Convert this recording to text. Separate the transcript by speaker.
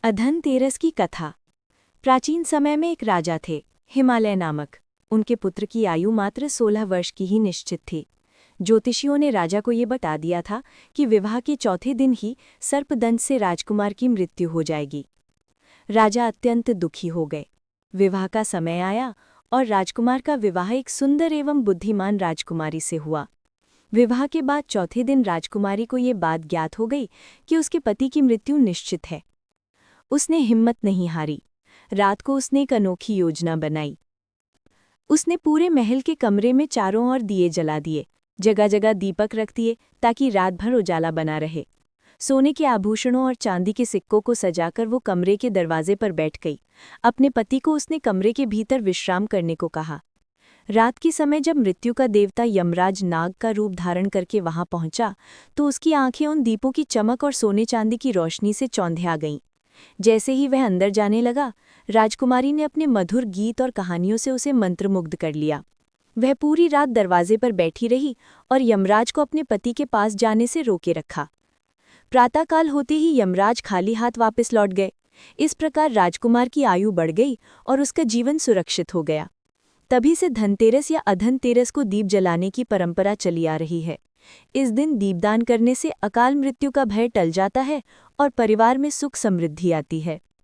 Speaker 1: अधनतेरस की कथा। प्राचीन समय में एक राजा थे, हिमालय नामक। उनके पुत्र की आयु मात्र 16 वर्ष की ही निश्चित थी। ज्योतिषियों ने राजा को ये बता दिया था कि विवाह के चौथे दिन ही सर्पदंश से राजकुमार की मृत्यु हो जाएगी। राजा अत्यंत दुखी हो गए। विवाह का समय आया और राजकुमार का विवाह एक सुंदर एवं बुद्धिमान राजकुमारी से हुआ। विवाह के बाद चौथे दिन राजकुमारी को ये बात ज्ञात हो गई कि उसके पति की मृत्यु निश्चित है। उसने हिम्मत नहीं हारी। रात को उसने एक अनोखी योजना बनाई। उसने पूरे महल के कमरे में चारों ओर दिए जला दिए, जगह जगह दीपक रख दिए ताकि रात भर उजाला बना रहे। सोने के आभूषणों और चांदी के सिक्कों को सजाकर वो कमरे के दरवाजे पर बैठ गई। अपने पति को उसने कमरे के भीतर विश्राम करने को कहा। रात के समय जब मृत्यु का देवता यमराज नाग का रूप धारण करके वहां पहुंचा, तो उसकी आंखें उन दीपों की चमक और सोने चांदी की रोशनी से चौंधिया गईं। जैसे ही वह अंदर जाने लगा, राजकुमारी ने अपने मधुर गीत और कहानियों से उसे मंत्रमुग्ध कर लिया। वह पूरी रात दरवाजे पर बैठी रही और यमराज को अपने पति के पास जाने से रोके रखा। प्रातःकाल होते ही यमराज खाली हाथ वापस लौट गए। इस प्रकार राजकुमार की आयु बढ़ गई और उसका जीवन सुरक्षित हो गया। तभी से धनतेरस या अधनतेरस को दीप जलाने की परंपरा चली आ रही है। इस दिन दीपदान करने से अकाल मृत्यु का भय टल जाता है और परिवार में सुख समृद्धि आती है।